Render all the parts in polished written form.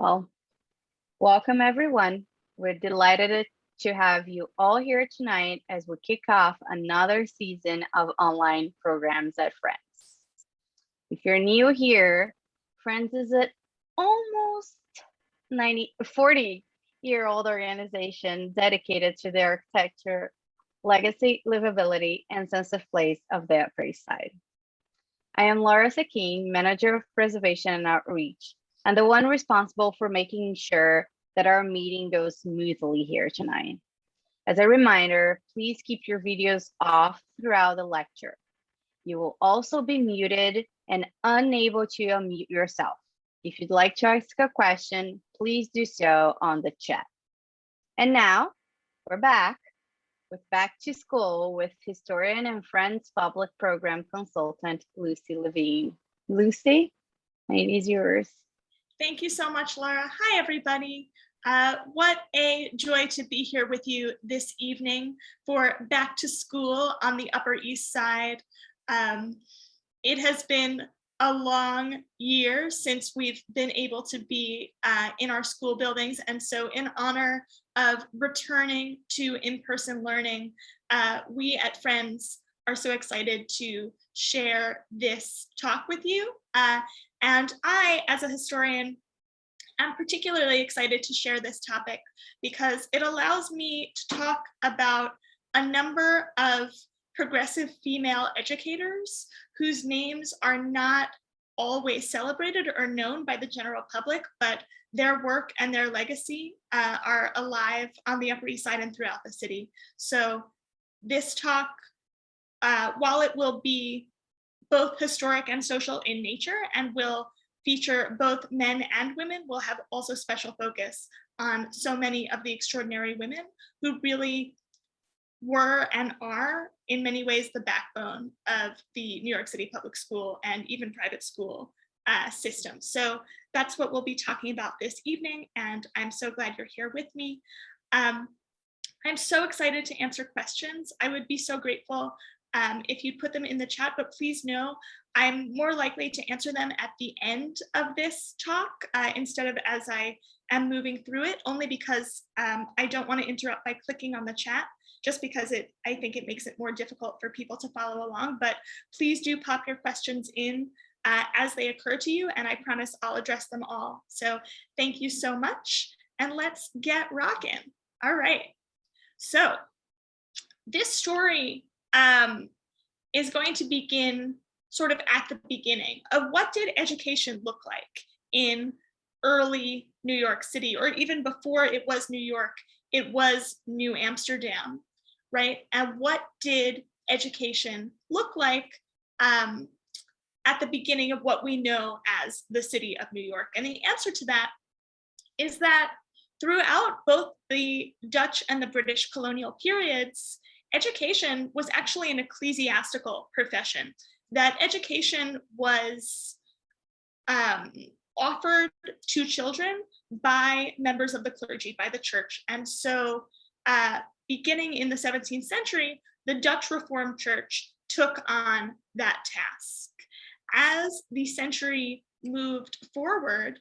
Well, welcome everyone. We're delighted to have you all here tonight as we kick off another season of online programs at Friends. If you're new here, Friends is an almost 40-year-old organization dedicated to the architecture, legacy, livability, and sense of place of the Upper East Side. I am Laura Sakin, Manager of Preservation and Outreach, and the one responsible for making sure that our meeting goes smoothly here tonight. As a reminder, please keep your videos off throughout the lecture. You will also be muted and unable to unmute yourself. If you'd like to ask a question, please do so on the chat. And now we're back with Back to School with historian and Friends Public Program Consultant, Lucie Levine. Lucie, it is yours. Thank you so much, Laura. Hi, everybody. What a joy to be here with you this evening for Back to School on the Upper East Side. It has been a long year since we've been able to be in our school buildings. And so in honor of returning to in-person learning, we at Friends are so excited to share this talk with you. And I, as a historian, am particularly excited to share this topic because it allows me to talk about a number of progressive female educators whose names are not always celebrated or known by the general public, but their work and their legacy are alive on the Upper East Side and throughout the city. So this talk, while it will be both historic and social in nature and will feature both men and women, will have also special focus on so many of the extraordinary women who really were and are in many ways the backbone of the New York City public school and even private school system. So that's what we'll be talking about this evening, and I'm so glad you're here with me. I'm so excited to answer questions. I would be so grateful if you put them in the chat, but please know I'm more likely to answer them at the end of this talk instead of as I am moving through it, only because I don't want to interrupt by clicking on the chat, just because I think it makes it more difficult for people to follow along. But please do pop your questions in as they occur to you, and I promise I'll address them all. So thank you so much, and let's get rocking. All right, so this story is going to begin sort of at the beginning of what did education look like in early New York City, or even before it was New York, it was New Amsterdam, right? And what did education look like at the beginning of what we know as the city of New York? And the answer to that is that throughout both the Dutch and the British colonial periods, education was actually an ecclesiastical profession, that education was offered to children by members of the clergy, by the church. And so beginning in the 17th century, the Dutch Reformed Church took on that task. As the century moved forward,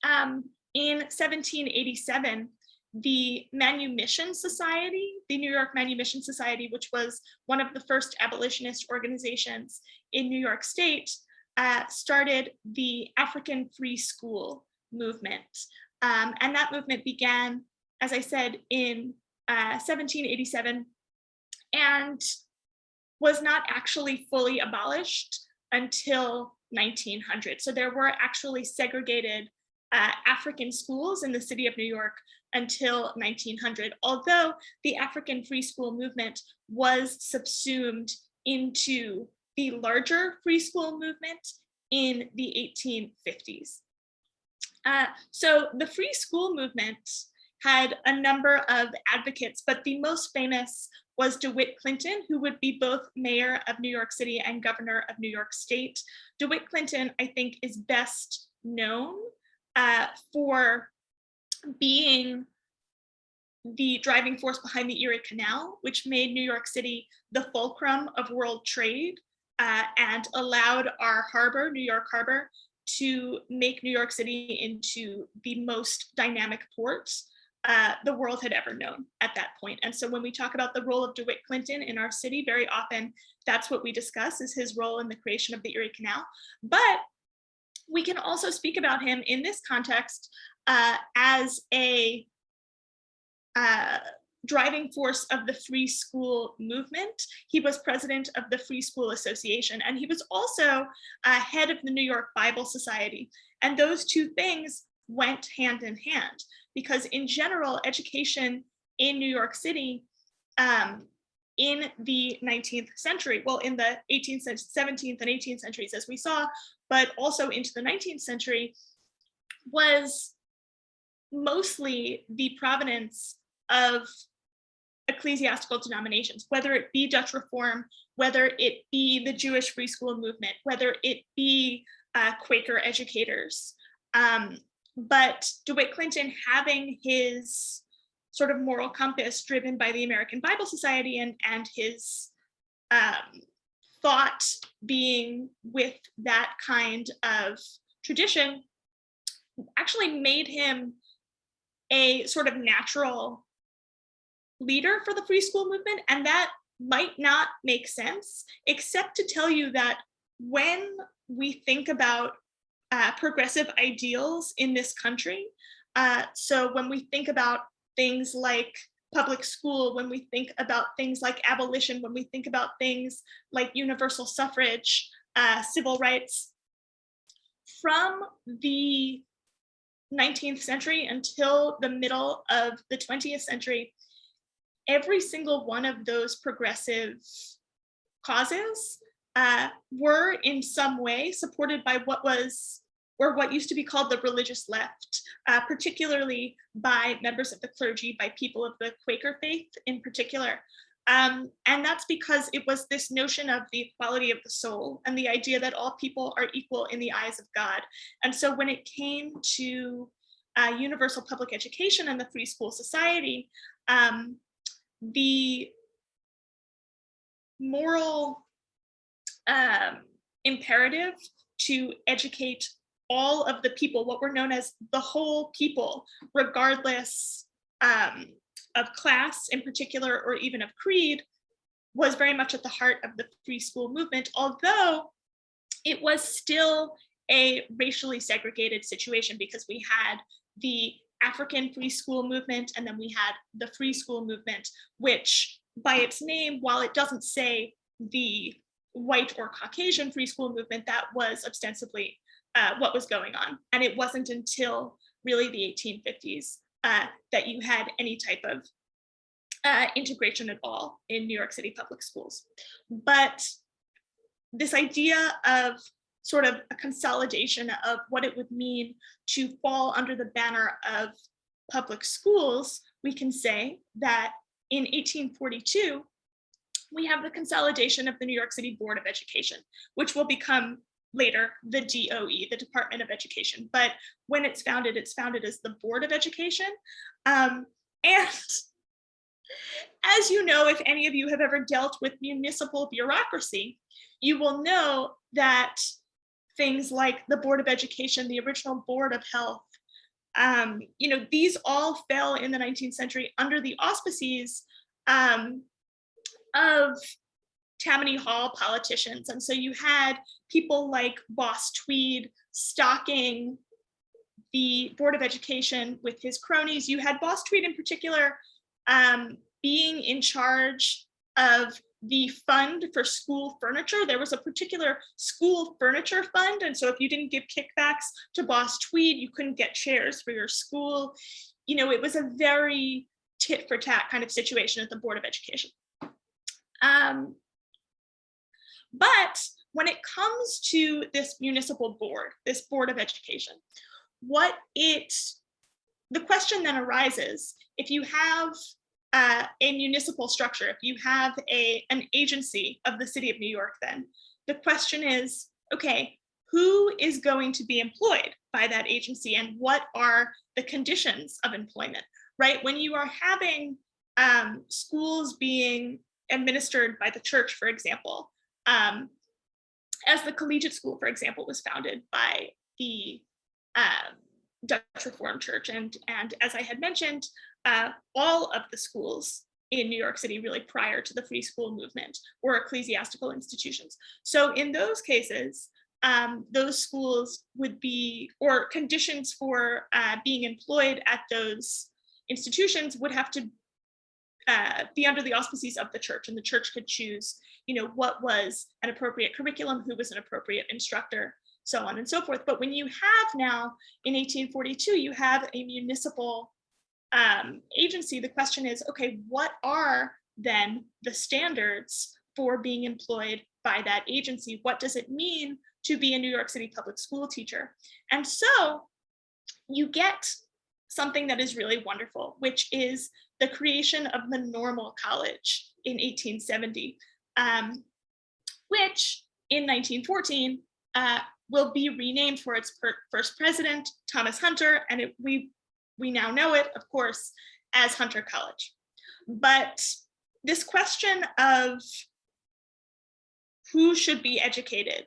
in 1787, the Manumission Society, the New York Manumission Society, which was one of the first abolitionist organizations in New York State, started the African Free School movement. And that movement began, as I said, in 1787 and was not actually fully abolished until 1900. So there were actually segregated African schools in the city of New York until 1900, although the African free school movement was subsumed into the larger free school movement in the 1850s. So the free school movement had a number of advocates, but the most famous was DeWitt Clinton, who would be both mayor of New York City and governor of New York State. DeWitt Clinton, I think, is best known for being the driving force behind the Erie Canal, which made New York City the fulcrum of world trade and allowed our harbor, New York Harbor, to make New York City into the most dynamic port the world had ever known at that point. And so when we talk about the role of DeWitt Clinton in our city, very often that's what we discuss, is his role in the creation of the Erie Canal. But we can also speak about him in this context as a driving force of the free school movement. He was president of the Free School Association, and he was also head of the New York Bible Society. And those two things went hand in hand, because in general, education in New York City in the 19th century, well, in the 18th, 17th and 18th centuries, as we saw, but also into the 19th century, was mostly the provenance of ecclesiastical denominations, whether it be Dutch Reform, whether it be the Jewish free school movement, whether it be Quaker educators. But DeWitt Clinton, having his sort of moral compass driven by the American Bible Society and his thought being with that kind of tradition, actually made him a sort of natural leader for the free school movement. And that might not make sense, except to tell you that when we think about progressive ideals in this country, so when we think about things like public school, when we think about things like abolition, when we think about things like universal suffrage, civil rights, from the 19th century until the middle of the 20th century, every single one of those progressive causes were in some way supported by what used to be called the religious left, particularly by members of the clergy, by people of the Quaker faith in particular. And that's because it was this notion of the equality of the soul and the idea that all people are equal in the eyes of God. And so when it came to universal public education and the Free School Society, the moral imperative to educate all of the people, what were known as the whole people, regardless of class in particular, or even of creed, was very much at the heart of the free school movement, although it was still a racially segregated situation, because we had the African free school movement, and then we had the free school movement, which by its name, while it doesn't say the white or Caucasian free school movement, that was ostensibly what was going on. And it wasn't until really the 1850s that you had any type of integration at all in New York City public schools. But this idea of sort of a consolidation of what it would mean to fall under the banner of public schools, we can say that in 1842, we have the consolidation of the New York City Board of Education, which will become later the DOE, the Department of Education. But when it's founded as the Board of Education. And as you know, if any of you have ever dealt with municipal bureaucracy, you will know that things like the Board of Education, the original Board of Health, these all fell in the 19th century under the auspices of Tammany Hall politicians. And so you had people like Boss Tweed stocking the Board of Education with his cronies. You had Boss Tweed in particular being in charge of the fund for school furniture. There was a particular school furniture fund. And so if you didn't give kickbacks to Boss Tweed, you couldn't get chairs for your school. It was a very tit for tat kind of situation at the Board of Education. But when it comes to this municipal board, this Board of Education, the question then arises, if you have a municipal structure, if you have an agency of the city of New York, then the question is, okay, who is going to be employed by that agency, and what are the conditions of employment, right? When you are having schools being administered by the church, for example, as the collegiate school, for example, was founded by the Dutch Reformed Church. And as I had mentioned, all of the schools in New York City really prior to the free school movement were ecclesiastical institutions. So in those cases, those schools would be, or conditions for being employed at those institutions would have to be under the auspices of the church, and the church could choose, what was an appropriate curriculum, who was an appropriate instructor, so on and so forth. But when you have now, in 1842, you have a municipal agency, the question is, okay, what are then the standards for being employed by that agency? What does it mean to be a New York City public school teacher? And so you get something that is really wonderful, which is the creation of the Normal College in 1870, which in 1914 will be renamed for its first president, Thomas Hunter, and we now know it, of course, as Hunter College. But this question of who should be educated,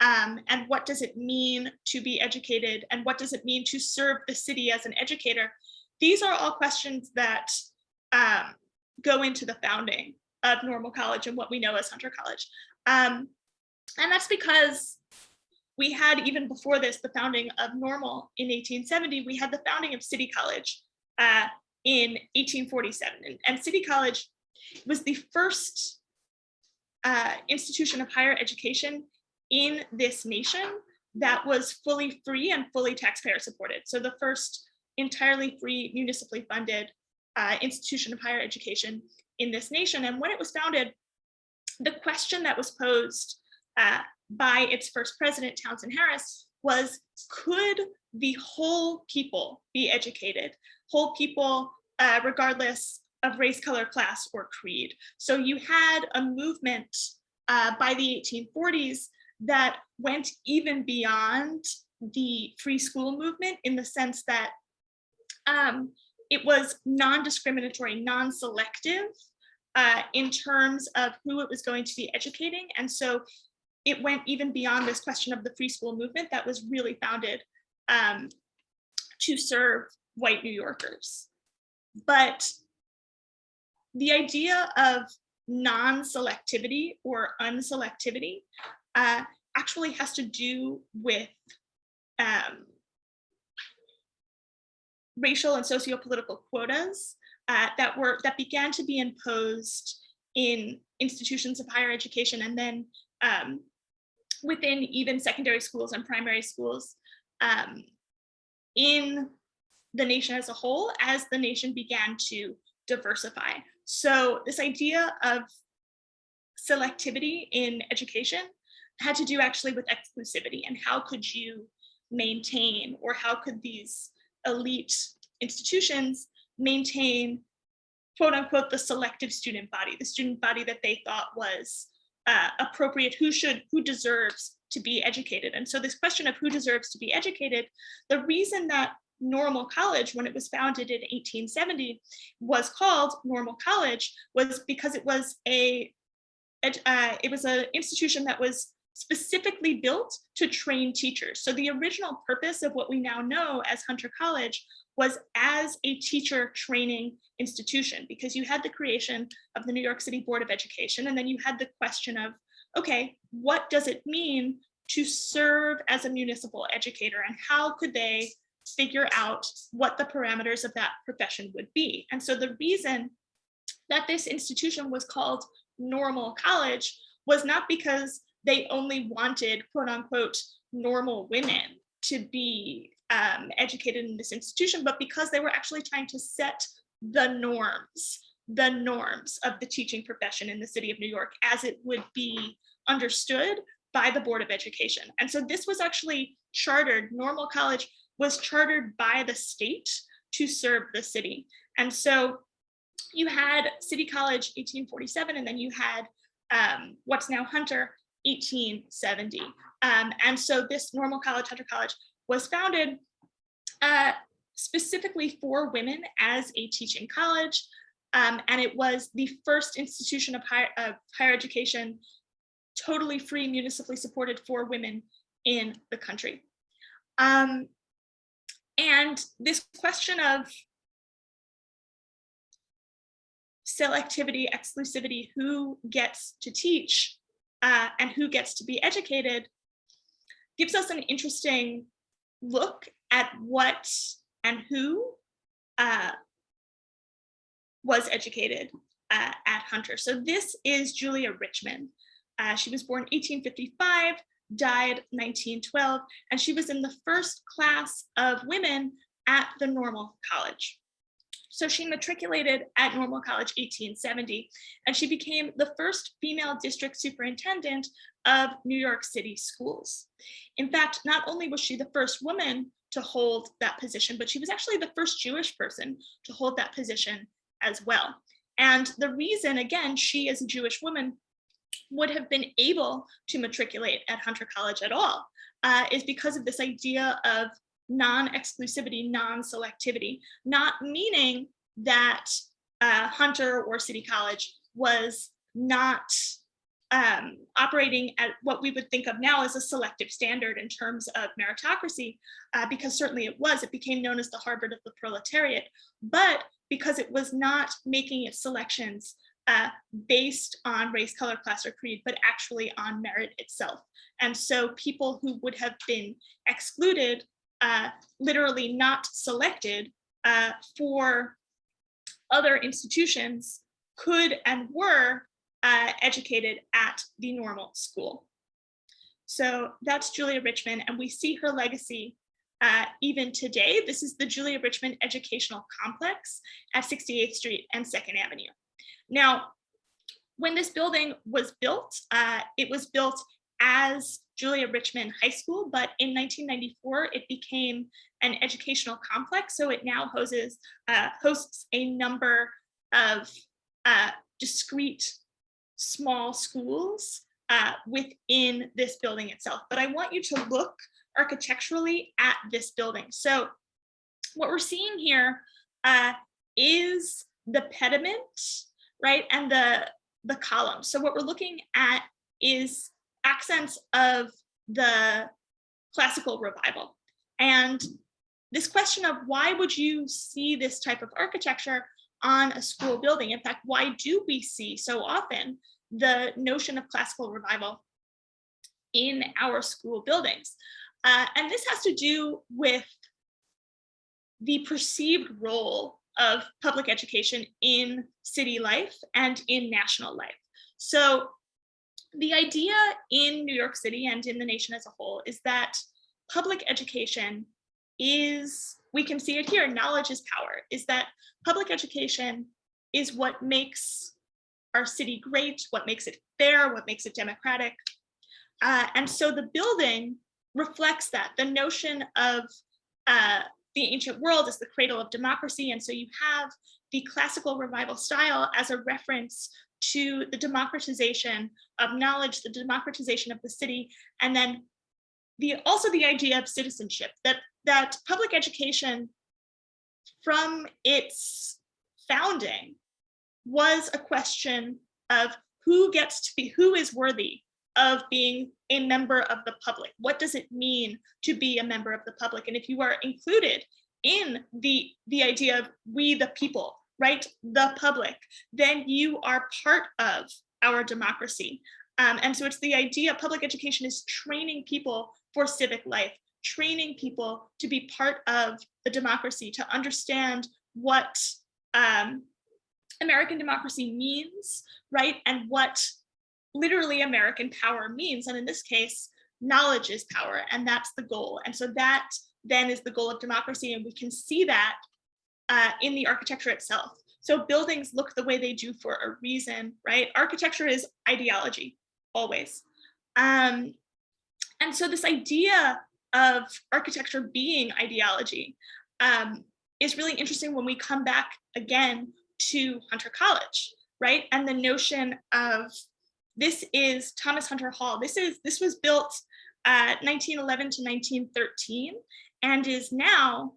and what does it mean to be educated, and what does it mean to serve the city as an educator, these are all questions that go into the founding of Normal College and what we know as Hunter College. And that's because we had, even before this, the founding of Normal in 1870, we had the founding of City College in 1847. And City College was the first institution of higher education in this nation that was fully free and fully taxpayer supported. So the first entirely free, municipally funded institution of higher education in this nation. And when it was founded, the question that was posed by its first president, Townsend Harris, was, could the whole people be educated? Whole people, regardless of race, color, class, or creed. So you had a movement by the 1840s that went even beyond the free school movement, in the sense that it was non-discriminatory, non-selective in terms of who it was going to be educating. And so it went even beyond this question of the free school movement that was really founded to serve white New Yorkers. But the idea of non-selectivity or unselectivity actually has to do with racial and socio-political quotas that began to be imposed in institutions of higher education, and then within even secondary schools and primary schools in the nation as a whole, as the nation began to diversify. So this idea of selectivity in education had to do actually with exclusivity, and how could you maintain, or how could these elite institutions maintain, quote unquote, the selective student body, the student body that they thought was appropriate, who deserves to be educated. And so this question of who deserves to be educated, the reason that Normal College, when it was founded in 1870, was called Normal College was because it was an institution that was specifically built to train teachers. So the original purpose of what we now know as Hunter College was as a teacher training institution, because you had the creation of the New York City Board of Education, and then you had the question of, okay, what does it mean to serve as a municipal educator, and how could they figure out what the parameters of that profession would be? And so the reason that this institution was called Normal College was not because they only wanted, quote unquote, normal women to be educated in this institution, but because they were actually trying to set the norms of the teaching profession in the city of New York as it would be understood by the Board of Education. And so this was actually chartered, Normal College was chartered by the state to serve the city. And so you had City College 1847, and then you had what's now Hunter 1870. And so this Normal College, Hunter College, was founded specifically for women as a teaching college. And it was the first institution of higher education, totally free, municipally supported for women in the country. And this question of selectivity, exclusivity, who gets to teach and who gets to be educated, gives us an interesting look at what and who was educated at Hunter. So this is Julia Richmond. She was born 1855, died 1912, and she was in the first class of women at the Normal College. So she matriculated at Normal College 1870, and she became the first female district superintendent of New York City schools. In fact, not only was she the first woman to hold that position, but she was actually the first Jewish person to hold that position as well. And the reason, again, she as a Jewish woman would have been able to matriculate at Hunter College at all is because of this idea of non-exclusivity, non-selectivity, not meaning that Hunter or City College was not operating at what we would think of now as a selective standard in terms of meritocracy, because certainly it was. It became known as the Harvard of the proletariat, but because it was not making its selections based on race, color, class, or creed, but actually on merit itself. And so people who would have been excluded, literally not selected for other institutions, could and were educated at the normal school. So that's Julia Richmond, and we see her legacy even today. This is the Julia Richmond Educational Complex at 68th Street and 2nd Avenue. Now, when this building was built, it was built as Julia Richmond High School, but in 1994, it became an educational complex. So it now hosts a number of discrete small schools within this building itself. But I want you to look architecturally at this building. So what we're seeing here is the pediment, right, and the columns. So what we're looking at is accents of the classical revival. And this question of why would you see this type of architecture on a school building? In fact, why do we see so often the notion of classical revival in our school buildings? And this has to do with the perceived role of public education in city life and in national life. So the idea in New York City and in the nation as a whole is that public education is, we can see it here, knowledge is power, is that public education is what makes our city great, what makes it fair, what makes it democratic. And so the building reflects that, the notion of the ancient world as the cradle of democracy. And so you have the classical revival style as a reference to the democratization of knowledge, the democratization of the city, and then also the idea of citizenship, that public education from its founding was a question of who is worthy of being a member of the public. What does it mean to be a member of the public? And if you are included in the idea of we the people, right, the public, then you are part of our democracy. And so it's the idea, public education is training people for civic life, training people to be part of the democracy, to understand what American democracy means, right? And what literally American power means. And in this case, knowledge is power, and that's the goal. And so that then is the goal of democracy. And we can see that in the architecture itself. So buildings look the way they do for a reason, right? Architecture is ideology, always. And so this idea of architecture being ideology is really interesting when we come back again to Hunter College, right? And the notion of, this is Thomas Hunter Hall. This was built 1911 to 1913 and is now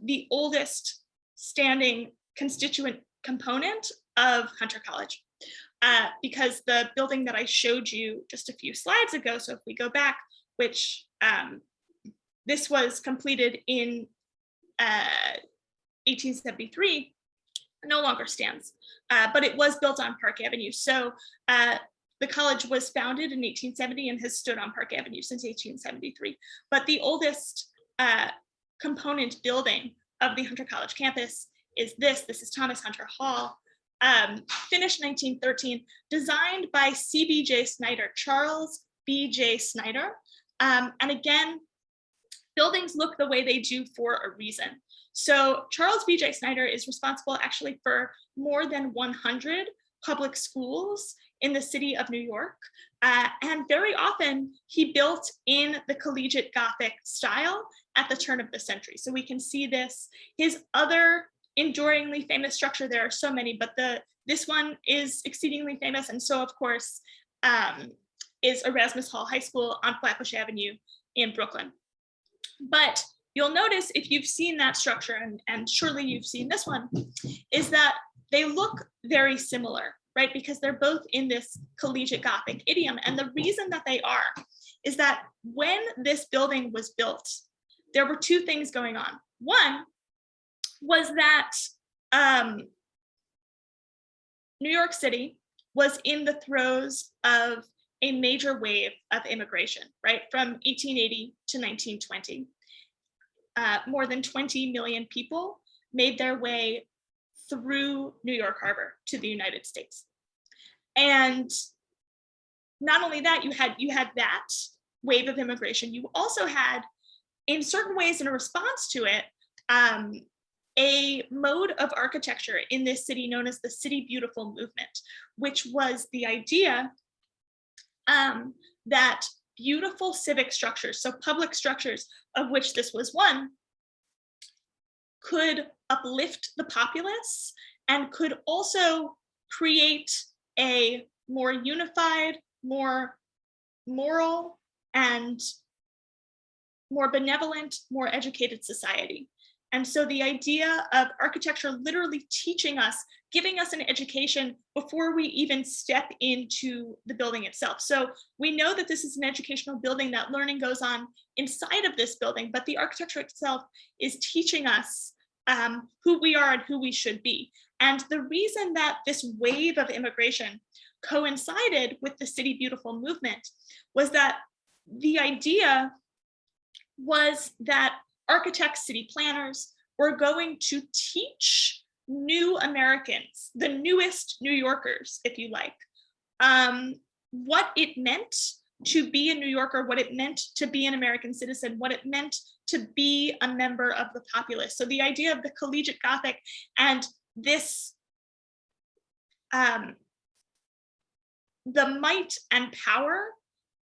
the oldest standing constituent component of Hunter College. Because the building that I showed you just a few slides ago, so if we go back, which this was completed in 1873, no longer stands, but it was built on Park Avenue. So the college was founded in 1870 and has stood on Park Avenue since 1873. But the oldest component building of the Hunter College campus is this. This is Thomas Hunter Hall, finished 1913, designed by C.B.J. Snyder, Charles B.J. Snyder. And again, buildings look the way they do for a reason. So Charles B.J. Snyder is responsible actually for more than 100 public schools in the city of New York. And very often he built in the collegiate Gothic style at the turn of the century. So we can see this. His other enduringly famous structure, there are so many, but this one is exceedingly famous. And so of course, is Erasmus Hall High School on Flatbush Avenue in Brooklyn. But you'll notice if you've seen that structure, and surely you've seen this one, is that they look very similar, right? Because they're both in this collegiate Gothic idiom. And the reason that they are is that when this building was built, there were two things going on. One was that New York City was in the throes of a major wave of immigration, right? From 1880 to 1920. More than 20 million people made their way through New York Harbor to the United States. And not only that, you had that wave of immigration, you also had, in certain ways in a response to it, a mode of architecture in this city known as the City Beautiful movement, which was the idea that beautiful civic structures, so public structures, of which this was one, could uplift the populace and could also create a more unified, more moral, and more benevolent, more educated society. And so the idea of architecture literally teaching us, giving us an education before we even step into the building itself. So we know that this is an educational building, that learning goes on inside of this building, but the architecture itself is teaching us who we are and who we should be. And the reason that this wave of immigration coincided with the City Beautiful movement was that the idea was that architects, city planners were going to teach new Americans, the newest New Yorkers, if you like, what it meant to be a New Yorker, what it meant to be an American citizen, what it meant to be a member of the populace. So the idea of the collegiate Gothic and this, the might and power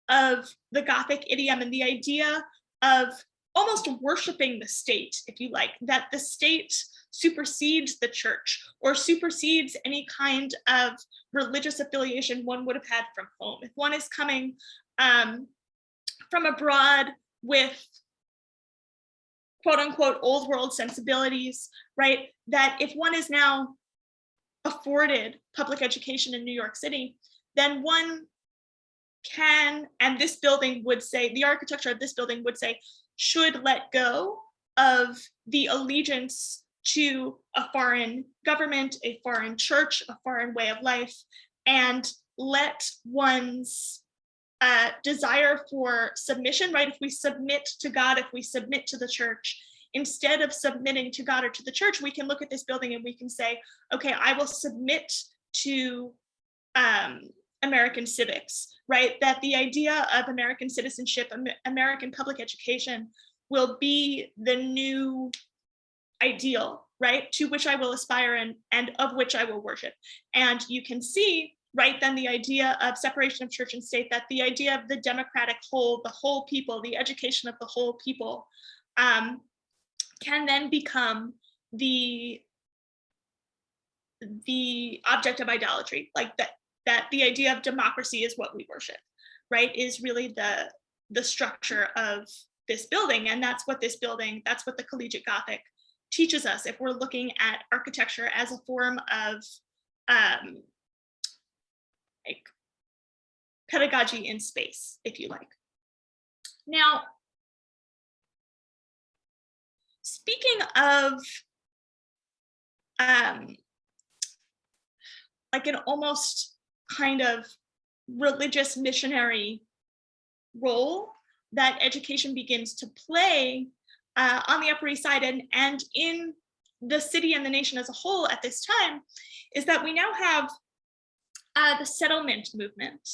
of the Gothic idiom, and the idea of almost worshiping the state, if you like, that the state supersedes the church or supersedes any kind of religious affiliation one would have had from home. If one is coming from abroad with quote unquote old world sensibilities, right? That if one is now afforded public education in New York City, then one can, and this building would say, the architecture of this building would say, should let go of the allegiance to a foreign government, a foreign church, a foreign way of life, and let one's desire for submission, right? If we submit to God, if we submit to the church, instead of submitting to God or to the church, we can look at this building and we can say, okay, I will submit to American civics, right? That the idea of American citizenship, American public education will be the new ideal, right? To which I will aspire and of which I will worship. And you can see, right, then the idea of separation of church and state, that the idea of the democratic whole, the whole people, the education of the whole people can then become the object of idolatry, like that the idea of democracy is what we worship, right, is really the structure of this building. And that's what this building, that's what the collegiate Gothic teaches us if we're looking at architecture as a form of like pedagogy in space, if you like. Now, speaking of like an almost kind of religious missionary role that education begins to play on the Upper East Side and in the city and the nation as a whole at this time, is that we now have the settlement movement,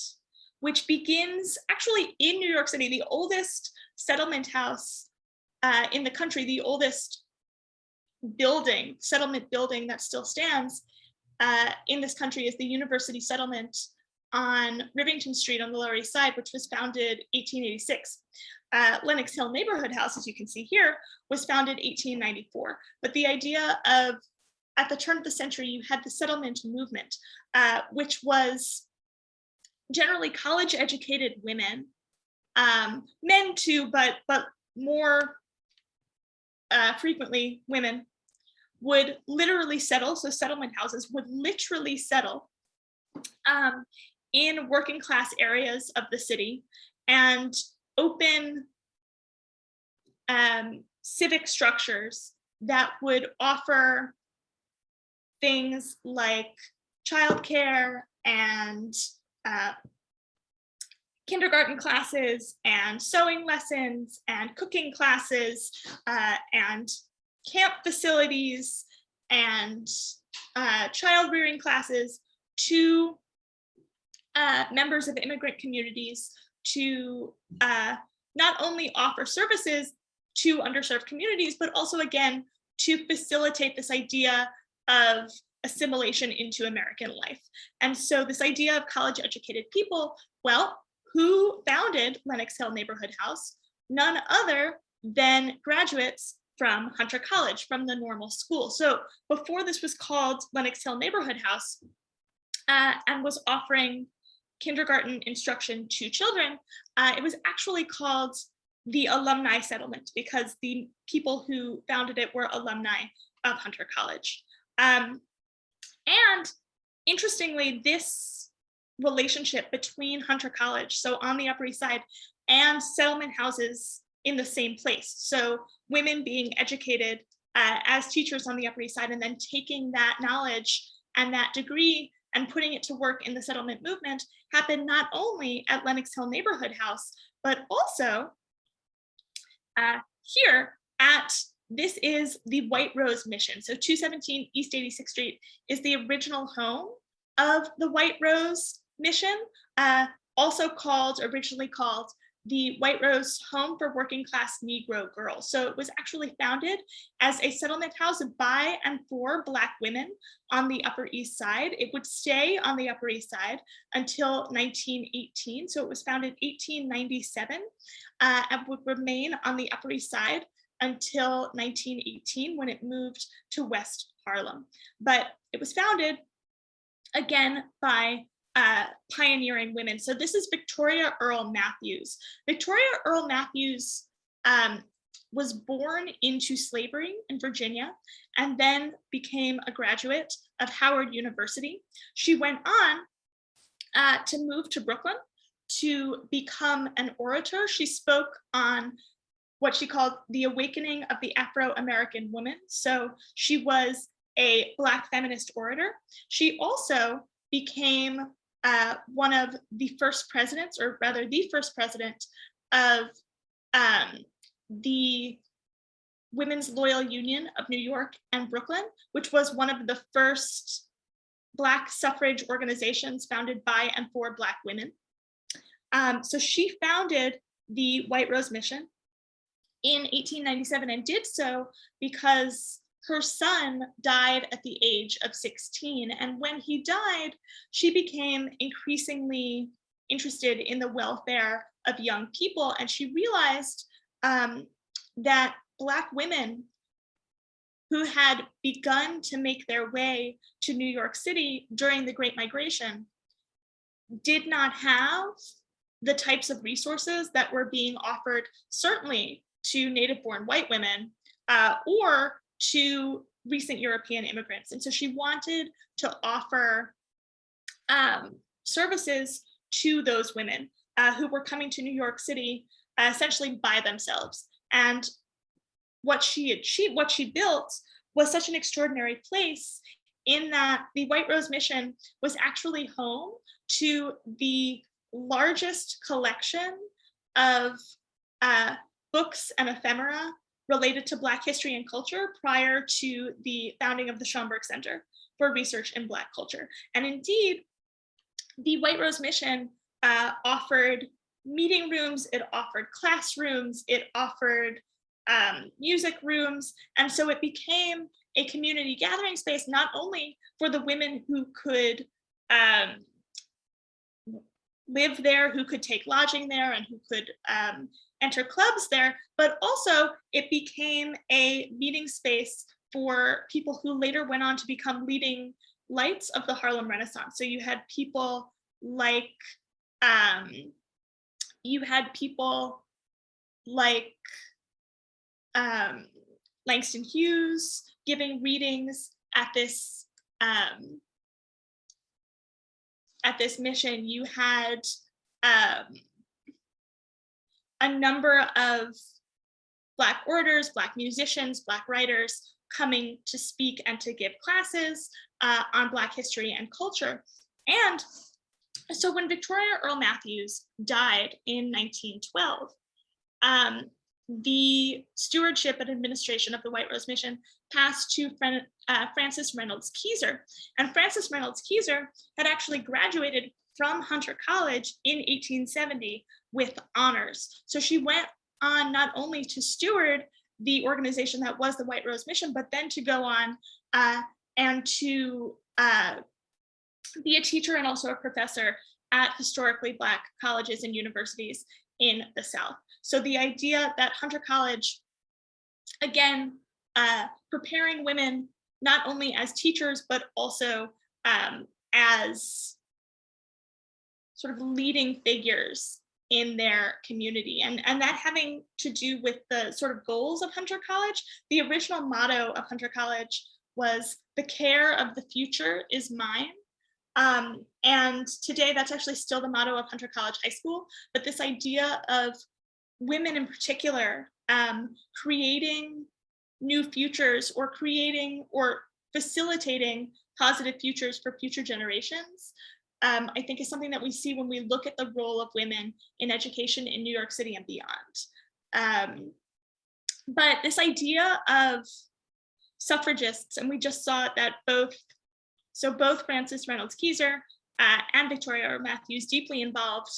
which begins actually in New York City. The oldest settlement house in the country, the oldest building, settlement building that still stands in this country, is the University Settlement on Rivington Street on the Lower East Side, which was founded 1886. Lenox Hill Neighborhood House, as you can see here, was founded 1894. But the idea of, at the turn of the century, you had the settlement movement, which was generally college-educated women, men too, but more frequently women, would literally settle. So settlement houses would literally settle in working class areas of the city and open civic structures that would offer things like childcare and kindergarten classes and sewing lessons and cooking classes and camp facilities and child rearing classes to members of immigrant communities, to not only offer services to underserved communities, but also, again, to facilitate this idea of assimilation into American life. And so this idea of college-educated people, well, who founded Lenox Hill Neighborhood House? None other than graduates from Hunter College, from the normal school. So before this was called Lenox Hill Neighborhood House and was offering kindergarten instruction to children, it was actually called the Alumni Settlement because the people who founded it were alumni of Hunter College. And interestingly, this relationship between Hunter College, so on the Upper East Side, and settlement houses in the same place. So women being educated as teachers on the Upper East Side and then taking that knowledge and that degree and putting it to work in the settlement movement happened not only at Lenox Hill Neighborhood House, but also here at, this is the White Rose Mission. So 217 East 86th Street is the original home of the White Rose Mission, also originally called the White Rose Home for Working Class Negro Girls. So it was actually founded as a settlement house by and for Black women on the Upper East Side. It would stay on the Upper East Side until 1918. So it was founded 1897 and would remain on the Upper East Side until 1918 when it moved to West Harlem. But it was founded again by pioneering women. So this is Victoria Earl Matthews. Victoria Earl Matthews was born into slavery in Virginia and then became a graduate of Howard University. She went on to move to Brooklyn to become an orator. She spoke on what she called the awakening of the Afro-American woman. So she was a Black feminist orator. She also became one of the first presidents, or rather the first president of the Women's Loyal Union of New York and Brooklyn, which was one of the first Black suffrage organizations founded by and for Black women. So she founded the White Rose Mission in 1897 and did so because her son died at the age of 16. And when he died, she became increasingly interested in the welfare of young people. And she realized that Black women who had begun to make their way to New York City during the Great Migration did not have the types of resources that were being offered, certainly to native-born white women or to recent European immigrants. And so she wanted to offer services to those women who were coming to New York City essentially by themselves. And what she achieved, what she built was such an extraordinary place in that the White Rose Mission was actually home to the largest collection of books and ephemera related to Black history and culture prior to the founding of the Schomburg Center for Research in Black Culture. And indeed, the White Rose Mission offered meeting rooms, it offered classrooms, it offered music rooms. And so it became a community gathering space, not only for the women who could live there, who could take lodging there, and who could enter clubs there, but also it became a meeting space for people who later went on to become leading lights of the Harlem Renaissance. So you had people like Langston Hughes giving readings at this mission. You had a number of Black orators, Black musicians, Black writers coming to speak and to give classes on Black history and culture. And so when Victoria Earl Matthews died in 1912, the stewardship and administration of the White Rose Mission passed to Frances Reynolds Keyser. And Frances Reynolds Keyser had actually graduated from Hunter College in 1870 with honors. So she went on not only to steward the organization that was the White Rose Mission, but then to go on and to be a teacher and also a professor at historically Black colleges and universities in the South. So the idea that Hunter College, again, preparing women not only as teachers, but also as sort of leading figures in their community. And that having to do with the sort of goals of Hunter College. The original motto of Hunter College was, "The care of the future is mine." And today that's actually still the motto of Hunter College High School. But this idea of women in particular creating new futures, or creating or facilitating positive futures for future generations, I think is something that we see when we look at the role of women in education in New York City and beyond. But this idea of suffragists, and we just saw that both Frances Reynolds Keyser and Victoria Earl Matthews deeply involved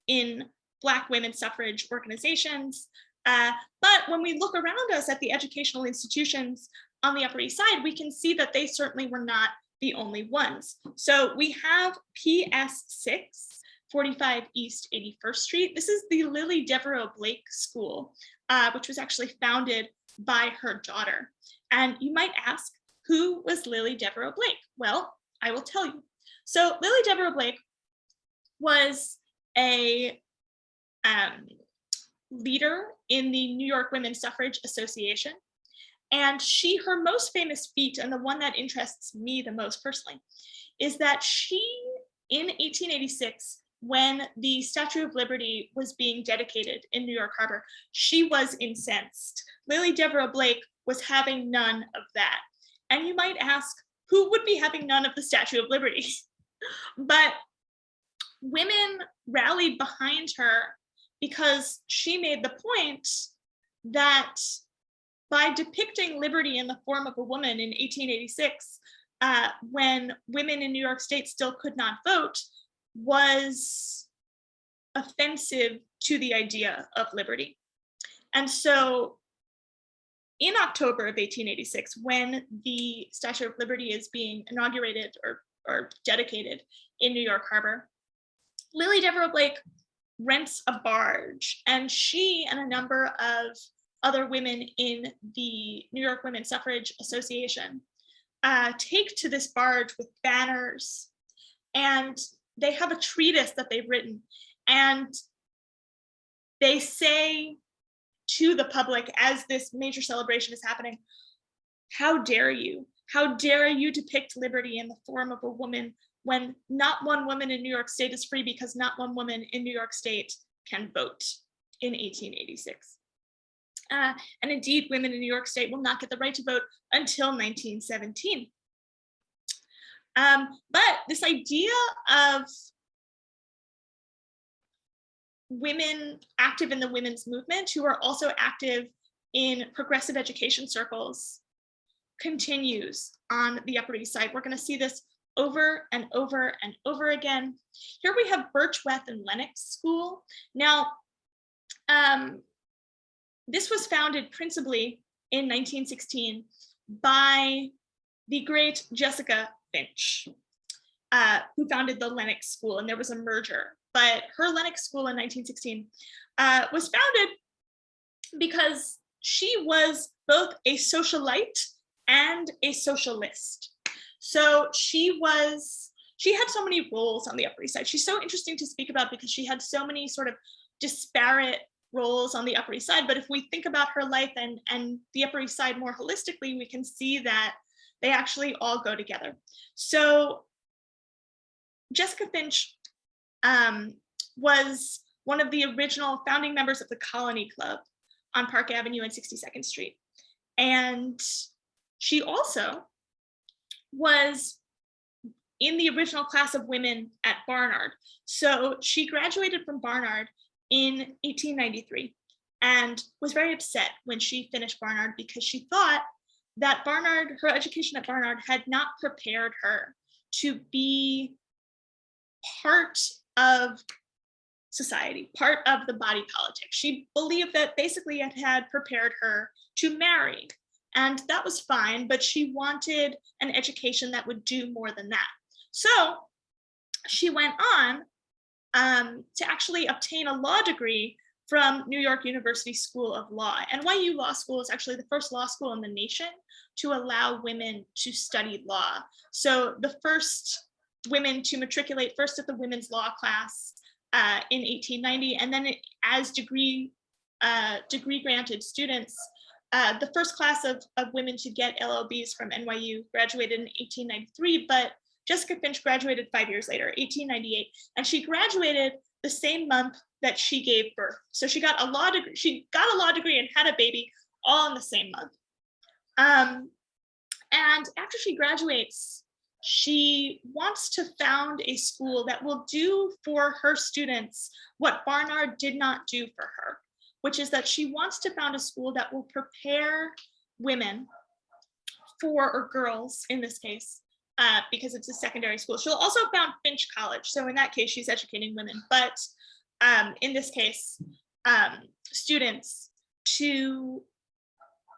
in Black women's suffrage organizations. But when we look around us at the educational institutions on the Upper East Side, we can see that they certainly were not the only ones. So we have PS6, 45 East 81st Street. This is the Lily Devereux Blake School, which was actually founded by her daughter. And you might ask, who was Lily Devereux Blake? Well, I will tell you. So Lily Devereux Blake was a leader in the New York Women's Suffrage Association. And her most famous feat, and the one that interests me the most personally, is that she, in 1886, when the Statue of Liberty was being dedicated in New York Harbor, she was incensed. Lily Devereux Blake was having none of that. And you might ask, who would be having none of the Statue of Liberty? But women rallied behind her because she made the point that by depicting liberty in the form of a woman in 1886, when women in New York State still could not vote, was offensive to the idea of liberty. And so in October of 1886, when the Statue of Liberty is being inaugurated or dedicated in New York Harbor, Lily Devereux Blake rents a barge, and she and a number of other women in the New York Women's Suffrage Association take to this barge with banners, and they have a treatise that they've written, and they say to the public as this major celebration is happening, how dare you? How dare you depict liberty in the form of a woman when not one woman in New York State is free because not one woman in New York State can vote in 1886. And indeed, women in New York State will not get the right to vote until 1917. But this idea of women active in the women's movement who are also active in progressive education circles continues on the Upper East Side. We're going to see this over and over and over again. Here we have Birchworth and Lenox School. Now, this was founded principally in 1916 by the great Jessica Finch, who founded the Lenox School, and there was a merger. But her Lenox School in 1916 was founded because she was both a socialite and a socialist. So she had so many roles on the Upper East Side. She's so interesting to speak about because she had so many sort of disparate roles on the Upper East Side. But if we think about her life and the Upper East Side more holistically, we can see that they actually all go together. So Jessica Finch was one of the original founding members of the Colony Club on Park Avenue and 62nd Street. And she also was in the original class of women at Barnard. So she graduated from Barnard in 1893 and was very upset when she finished Barnard because she thought that Barnard, her education at Barnard had not prepared her to be part of society, part of the body politic. She believed that basically it had prepared her to marry, and that was fine, but she wanted an education that would do more than that. So she went on to actually obtain a law degree from New York University School of Law. NYU Law School is actually the first law school in the nation to allow women to study law. So the first women to matriculate first at the women's law class in 1890, and then as degree granted students, the first class of women to get LLBs from NYU graduated in 1893, but Jessica Finch graduated 5 years later, 1898, and she graduated the same month that she gave birth. So she got a law degree. She got a law degree and had a baby all in the same month. And after she graduates, she wants to found a school that will do for her students what Barnard did not do for her, which is that she wants to found a school that will prepare women for, or girls in this case, because it's a secondary school. She'll also found Finch College. So in that case, she's educating women. But in this case, students to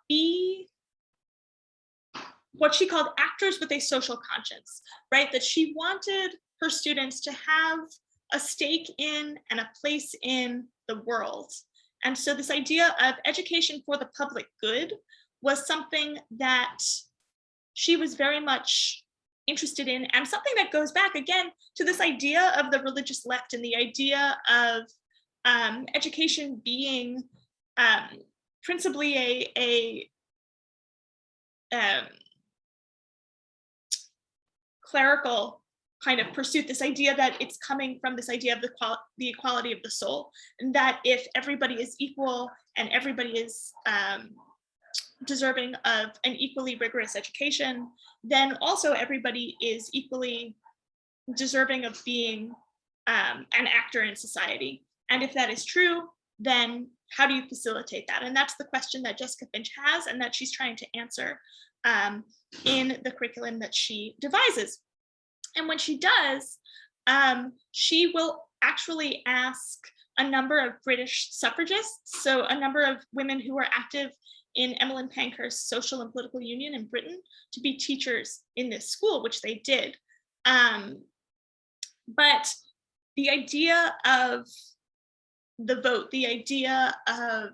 be what she called actors with a social conscience, right? That she wanted her students to have a stake in and a place in the world. And so this idea of education for the public good was something that she was very much interested in, and something that goes back again to this idea of the religious left and the idea of education being principally a clerical kind of pursuit, this idea that it's coming from this idea of the equality of the soul, and that if everybody is equal and everybody is deserving of an equally rigorous education, then also everybody is equally deserving of being an actor in society. And if that is true, then how do you facilitate that? And that's the question that Jessica Finch has and that she's trying to answer in the curriculum that she devises. And when she does, she will actually ask a number of British suffragists, so a number of women who were active in Helen Panker's social and political union in Britain, to be teachers in this school, which they did. But the idea of the vote, the idea of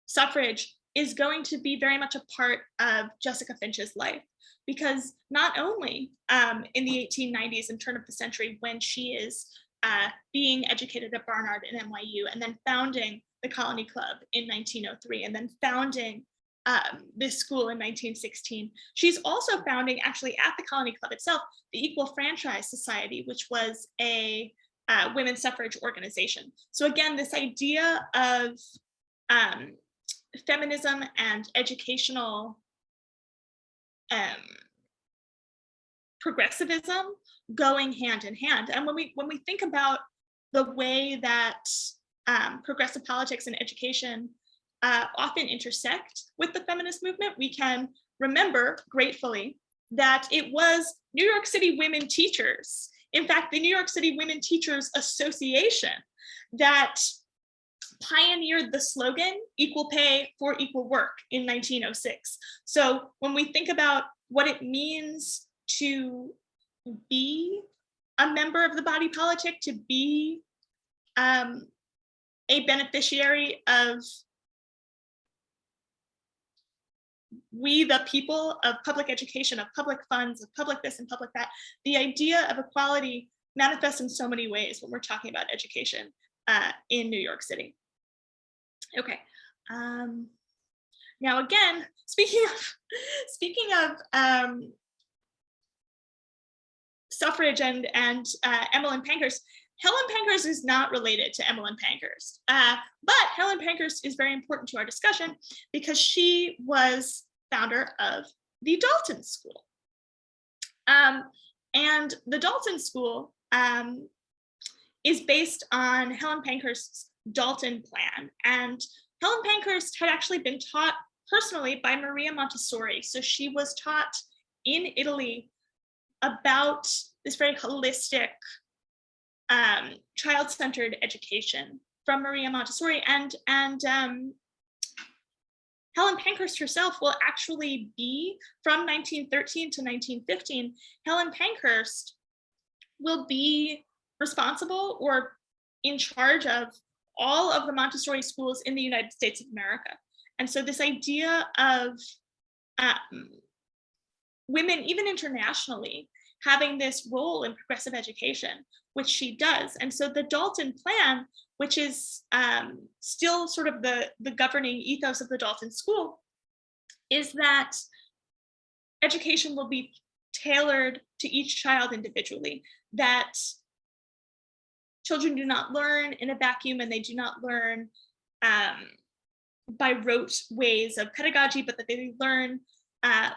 suffrage is going to be very much a part of Jessica Finch's life, because not only in the 1890s and turn of the century, when she is being educated at Barnard and NYU, and then founding the Colony Club in 1903, and then founding this school in 1916. She's also founding, actually at the Colony Club itself, the Equal Franchise Society, which was a women's suffrage organization. So again, this idea of feminism and educational progressivism going hand in hand. And when we think about the way that progressive politics and education often intersect with the feminist movement, we can remember gratefully that it was New York City women teachers, in fact, the New York City Women Teachers Association, that pioneered the slogan, equal pay for equal work, in 1906. So when we think about what it means to be a member of the body politic, to be a beneficiary of we the people, of public education, of public funds, of public this and public that, the idea of equality manifests in so many ways when we're talking about education in New York City. Okay. Now again, speaking of suffrage and Helen Pankers, Helen Pankers is not related to Helen Pankers, but Helen Pankers is very important to our discussion because she was founder of the Dalton School. And the Dalton School is based on Helen Pankers' Dalton Plan. And Helen Pankers had actually been taught personally by Maria Montessori. So she was taught in Italy about this very holistic, child-centered education from Maria Montessori. And Helen Pankhurst herself will actually be, from 1913 to 1915, Helen Pankhurst will be responsible or in charge of all of the Montessori schools in the United States of America. And so this idea of women, even internationally, having this role in progressive education, which she does. And so the Dalton Plan, which is still sort of the governing ethos of the Dalton School, is that education will be tailored to each child individually, that children do not learn in a vacuum and they do not learn by rote ways of pedagogy, but that they learn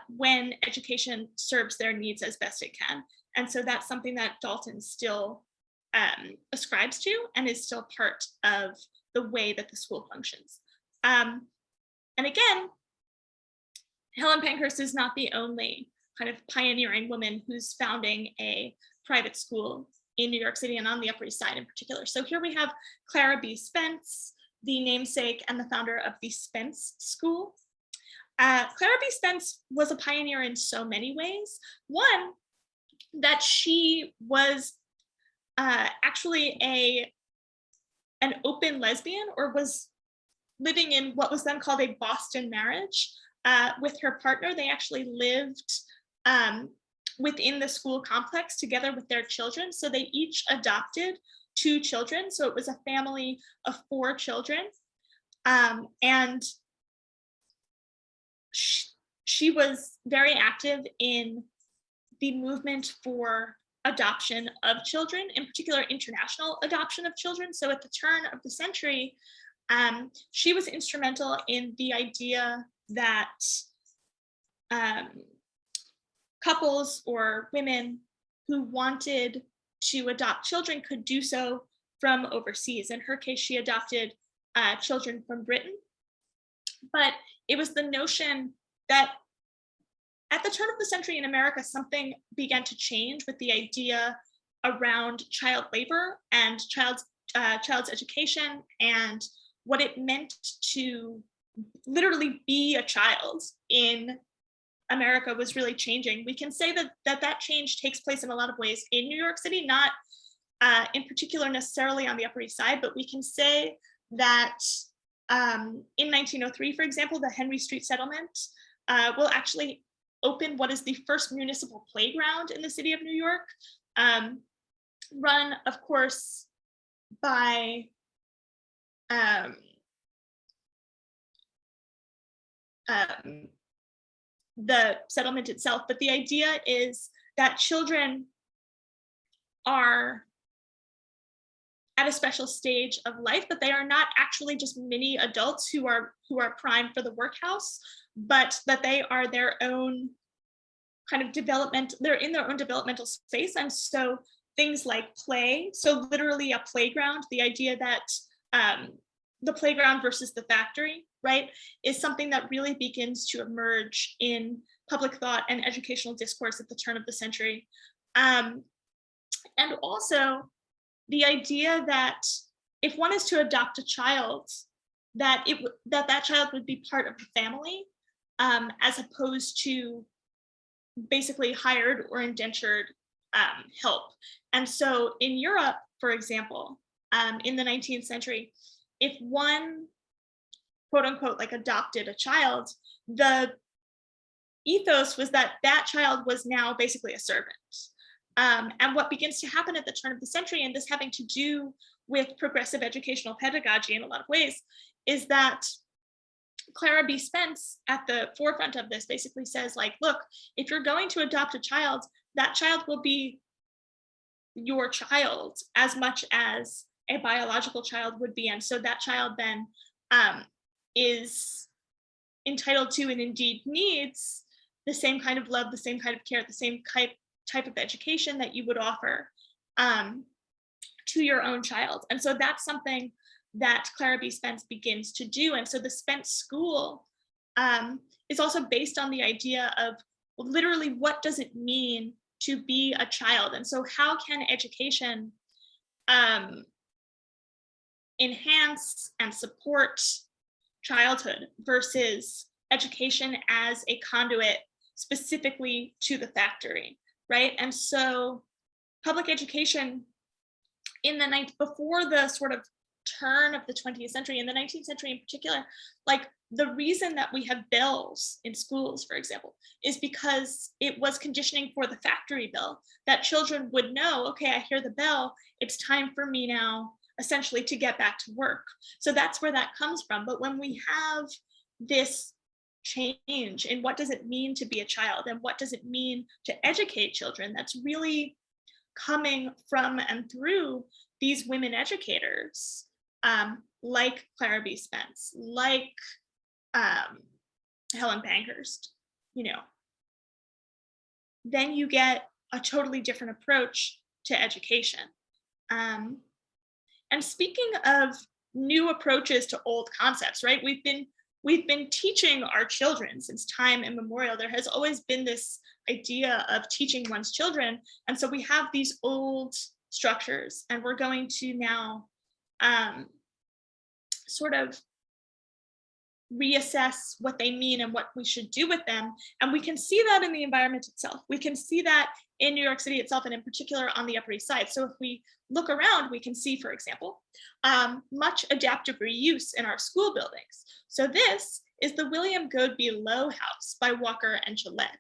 when education serves their needs as best it can. And so that's something that Dalton still ascribes to and is still part of the way that the school functions. And again, Helen Pankhurst is not the only kind of pioneering woman who's founding a private school in New York City and on the Upper East Side in particular. So here we have Clara B Spencer, the namesake and the founder of the Spence School. Clara B Spencer was a pioneer in so many ways. One, that she was actually an open lesbian, or was living in what was then called a Boston marriage with her partner. They actually lived within the school complex together with their children. So they each adopted 2 children. So it was a family of 4 children. And she was very active in the movement for adoption of children, in particular international adoption of children. So at the turn of the century, she was instrumental in the idea that couples or women who wanted to adopt children could do so from overseas. In her case, she adopted children from Britain. But it was the notion that at the turn of the century in America, something began to change with the idea around child labor and child's education, and what it meant to literally be a child in America was really changing. We can say that change takes place in a lot of ways in New York City, not in particular necessarily on the Upper East Side, but we can say that in 1903, for example, the Henry Street settlement will actually open what is the first municipal playground in the city of New York, run, of course, by the settlement itself. But the idea is that children are at a special stage of life, but they are not actually just mini adults who are primed for the workhouse, but that they are their own kind of they're in their own developmental space. And so things like play, so literally a playground, the idea that the playground versus the factory, right, is something that really begins to emerge in public thought and educational discourse at the turn of the century. And also the idea that if one is to adopt a child, that that child would be part of the family, as opposed to basically hired or indentured help. And so in Europe, for example, in the 19th century, if one, quote unquote, like adopted a child, the ethos was that that child was now basically a servant. And what begins to happen at the turn of the century, and this having to do with progressive educational pedagogy in a lot of ways, is that Clara B Spencer at the forefront of this basically says, like, look, if you're going to adopt a child, that child will be your child as much as a biological child would be. And so that child then is entitled to and indeed needs the same kind of love, the same kind of care, the same type of education that you would offer to your own child. And so that's something that Clara B Spencer begins to do. And so the Spence School is also based on the idea of literally what does it mean to be a child? And so how can education enhance and support childhood versus education as a conduit specifically to the factory, right? And so public education before the sort of turn of the 20th century, in the 19th century in particular, like the reason that we have bells in schools, for example, is because it was conditioning for the factory bell, that children would know, okay, I hear the bell, it's time for me now essentially to get back to work. So that's where that comes from. But when we have this change in what does it mean to be a child and what does it mean to educate children, that's really coming from and through these women educators, like Clara B Spencer, like Helen Pankers, then you get a totally different approach to education. And speaking of new approaches to old concepts, right? We've been teaching our children since time immemorial. There has always been this idea of teaching one's children. And so we have these old structures, and we're going to now sort of reassess what they mean and what we should do with them. And we can see that in the environment itself. We can see that in New York City itself, and in particular on the Upper East Side. So if we look around, we can see, for example, much adaptive reuse in our school buildings. So this is the William Godbey Low House by Walker and Gillette,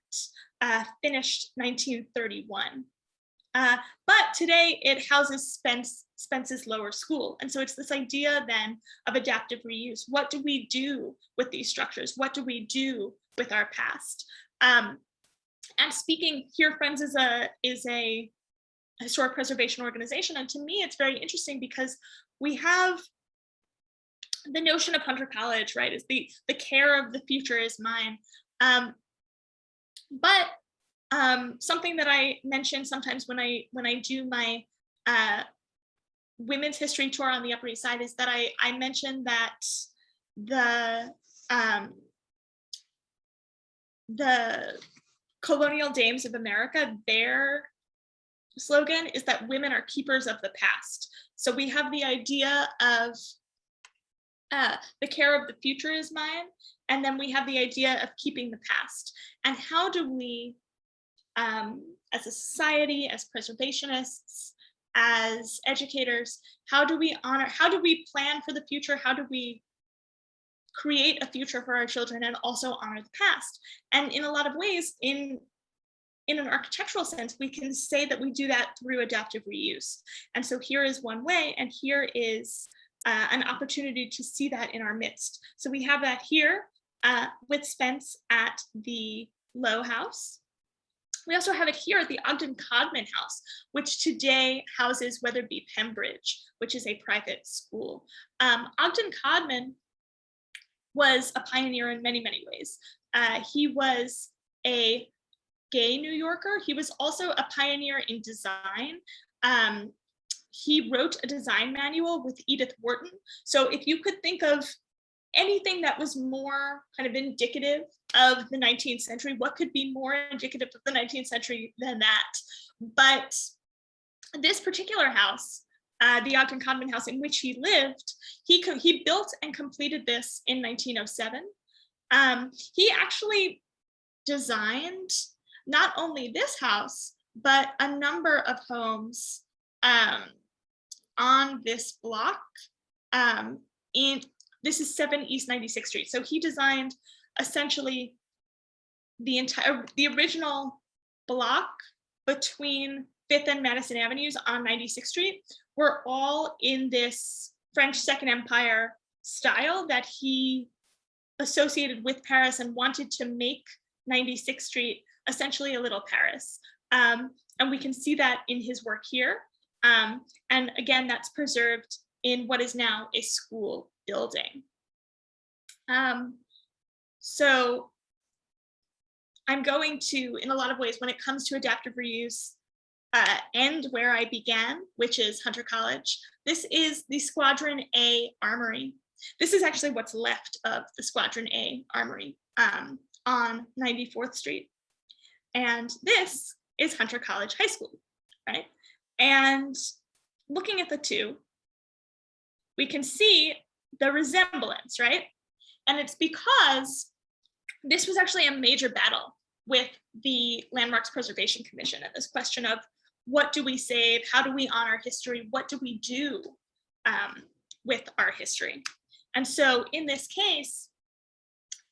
finished 1931. But today it houses Spence's Lower School. And so it's this idea then of adaptive reuse. What do we do with these structures? What do we do with our past? And speaking here, Friends is a historic preservation organization. And to me, it's very interesting because we have the notion of Hunter College, right? Is the care of the future is mine. But something that I mention sometimes when I do my women's history tour on the Upper East Side is that I mention that the colonial dames of America, their slogan is that women are keepers of the past. So we have the idea of the care of the future is mine, and then we have the idea of keeping the past. And how do we, as a society, as preservationists, as educators, how do we plan for the future? How do we create a future for our children and also honor the past? And in a lot of ways, in an architectural sense, we can say that we do that through adaptive reuse. And so here is one way, and here is an opportunity to see that in our midst. So we have that here with Spence at the Low House. We also have it here at the Ogden Codman House, which today houses Weatherby Pembridge, which is a private school. Ogden Codman was a pioneer in many, many ways. He was a gay New Yorker. He was also a pioneer in design. He wrote a design manual with Edith Wharton. So if you could think of anything that was more kind of indicative of the 19th century, what could be more indicative of the 19th century than that? But this particular house, the Ogden Codman House in which he lived, he built and completed this in 1907. He actually designed not only this house, but a number of homes on this block. This is 7 East 96th Street. So he designed essentially the original block between 5th and Madison Avenues on 96th Street were all in this French Second Empire style that he associated with Paris and wanted to make 96th Street essentially a little Paris. And we can see that in his work here. And again, that's preserved in what is now a school building. So I'm going to, in a lot of ways, when it comes to adaptive reuse, end where I began, which is Hunter College. This is the Squadron A Armory. This is actually what's left of the Squadron A Armory on 94th Street. And this is Hunter College High School, right? And looking at the two, we can see the resemblance, right? And it's because this was actually a major battle with the Landmarks Preservation Commission and this question of what do we save? How do we honor history? What do we do with our history? And so in this case,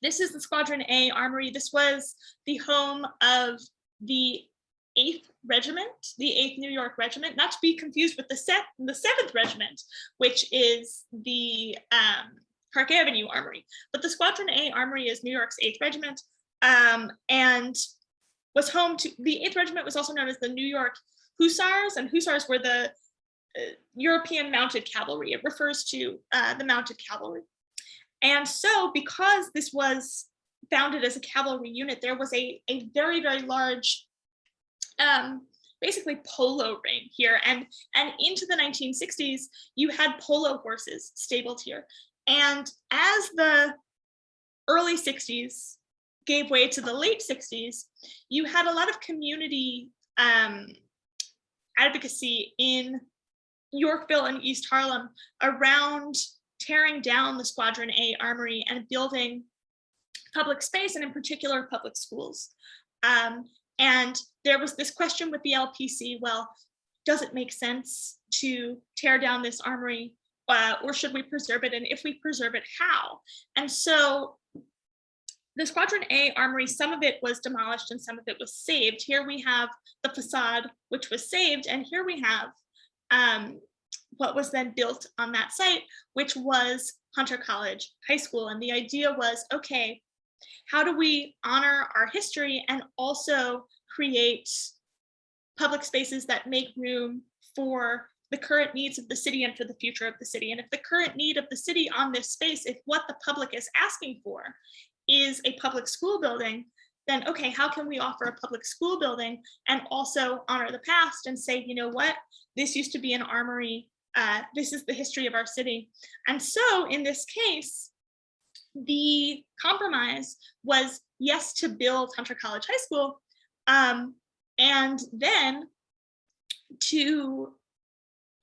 this is the Squadron A Armory. This was the home of the 8th Regiment, the 8th New York Regiment, not to be confused with the 7th Regiment, which is the Park Avenue Armory. But the Squadron A Armory is New York's 8th Regiment and was home to, the 8th Regiment was also known as the New York Hussars, and Hussars were the European mounted cavalry. It refers to the mounted cavalry. And so because this was founded as a cavalry unit, there was a very, very large basically polo ring here. And into the 1960s, you had polo horses stabled here. And as the early 60s gave way to the late 60s, you had a lot of community advocacy in Yorkville and East Harlem around tearing down the Squadron A Armory and building public space, and in particular public schools. And there was this question with the LPC, well, does it make sense to tear down this armory or should we preserve it? And if we preserve it, how? And so the Squadron A Armory, some of it was demolished and some of it was saved. Here we have the facade, which was saved, and here we have what was then built on that site, which was Hunter College High School. And the idea was, okay, how do we honor our history and also create public spaces that make room for the current needs of the city and for the future of the city? And if the current need of the city on this space, if what the public is asking for is a public school building, then okay, how can we offer a public school building and also honor the past and say, you know what, this used to be an armory, this is the history of our city. And so in this case, the compromise was, yes, to build Hunter College High School, and then to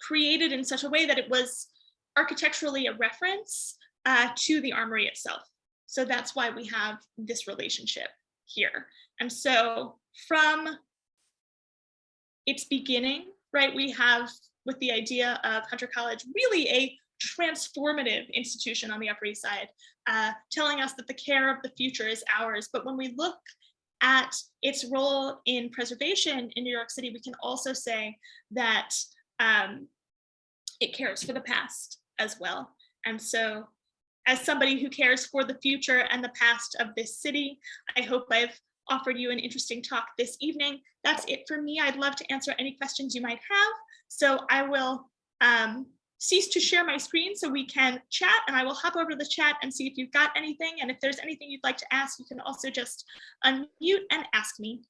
create it in such a way that it was architecturally a reference to the armory itself. So that's why we have this relationship here. And so from its beginning, right, we have with the idea of Hunter College really a transformative institution on the Upper East Side, telling us that the care of the future is ours. But when we look at its role in preservation in New York City, we can also say that it cares for the past as well. And so as somebody who cares for the future and the past of this city, I hope I've offered you an interesting talk this evening. That's it for me. I'd love to answer any questions you might have. So I will cease to share my screen so we can chat, and I will hop over to the chat and see if you've got anything. And if there's anything you'd like to ask, you can also just unmute and ask me.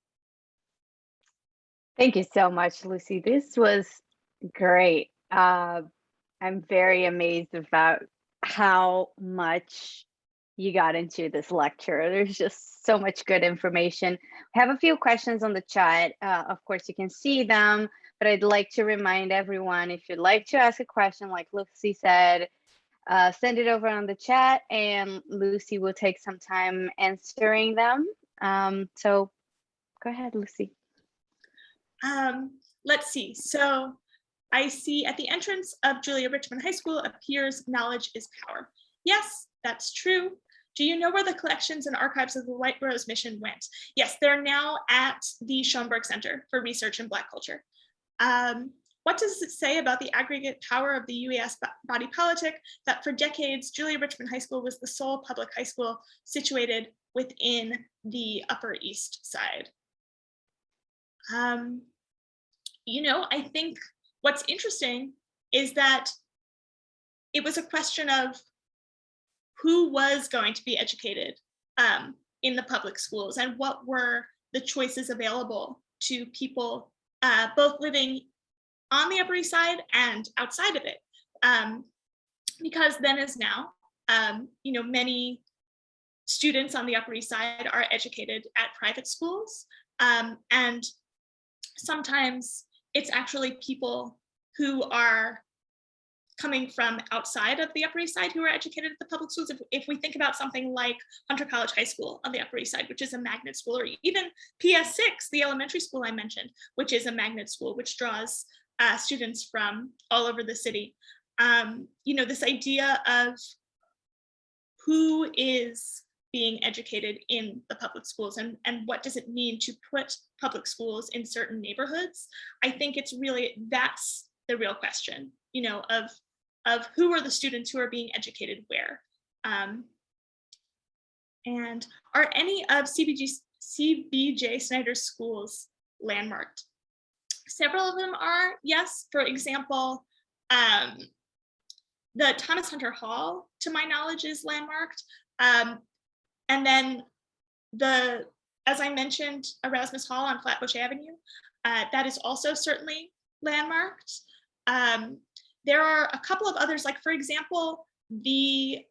Thank you so much, Lucy. This was great. I'm very amazed about how much you got into this lecture. There's just so much good information. I have a few questions on the chat. Of course, you can see them, but I'd like to remind everyone, if you'd like to ask a question, like Lucy said, send it over on the chat and Lucy will take some time answering them. So go ahead, Lucy. Let's see. So I see at the entrance of Julia Richmond High School appears knowledge is power. Yes, that's true. Do you know where the collections and archives of the White Rose Mission went? Yes, they're now at the Schoenberg Center for Research in Black Culture. What does it say about the aggregate power of the UES body politic that for decades, Julia Richmond High School was the sole public high school situated within the Upper East Side? You know, I think what's interesting is that it was a question of who was going to be educated in the public schools and what were the choices available to people both living on the Upper East Side and outside of it. Because then as now, you know, many students on the Upper East Side are educated at private schools. And sometimes it's actually people who are coming from outside of the Upper East Side who are educated at the public schools. If we think about something like Hunter College High School on the Upper East Side, which is a magnet school, or even PS6, the elementary school I mentioned, which is a magnet school, which draws students from all over the city. You know, this idea of who is being educated in the public schools and what does it mean to put public schools in certain neighborhoods, I think it's really, that's the real question, you know, of who are the students who are being educated where. And are any of CBJ Snyder's schools landmarked? Several of them are, yes. For example, the Thomas Hunter Hall, to my knowledge, is landmarked. And then as I mentioned, Erasmus Hall on Flatbush Avenue, that is also certainly landmarked. There are a couple of others, like for example, the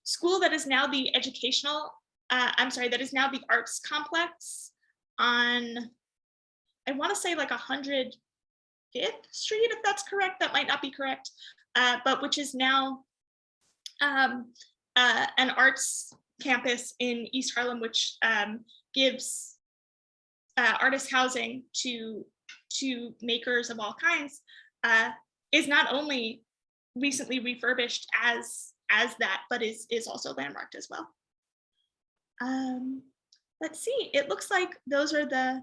school that is now the educational, that is now the arts complex on, I want to say like 105th Street, if that's correct. That might not be correct, but which is now an arts campus in East Harlem, which gives artist housing to makers of all kinds, is not only recently refurbished as that, but is also landmarked as well. Let's see, it looks like those are the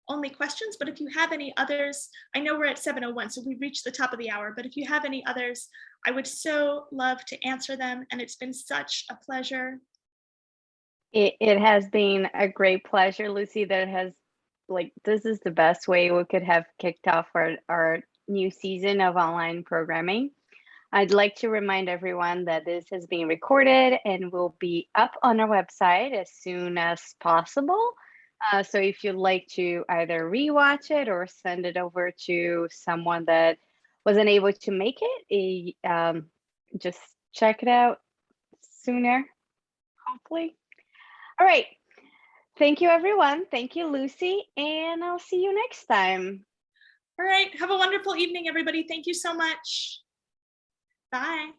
only questions, but if you have any others, I know we're at 7:01, so we've reached the top of the hour, but if you have any others, I would so love to answer them, and it's been such a pleasure. It has been a great pleasure, Lucy. This is the best way we could have kicked off our new season of online programming. I'd like to remind everyone that this has been recorded and will be up on our website as soon as possible. So if you'd like to either rewatch it or send it over to someone that wasn't able to make it, just check it out sooner, hopefully. All right. Thank you, everyone. Thank you, Lucy, and I'll see you next time. All right. Have a wonderful evening, everybody. Thank you so much. Bye.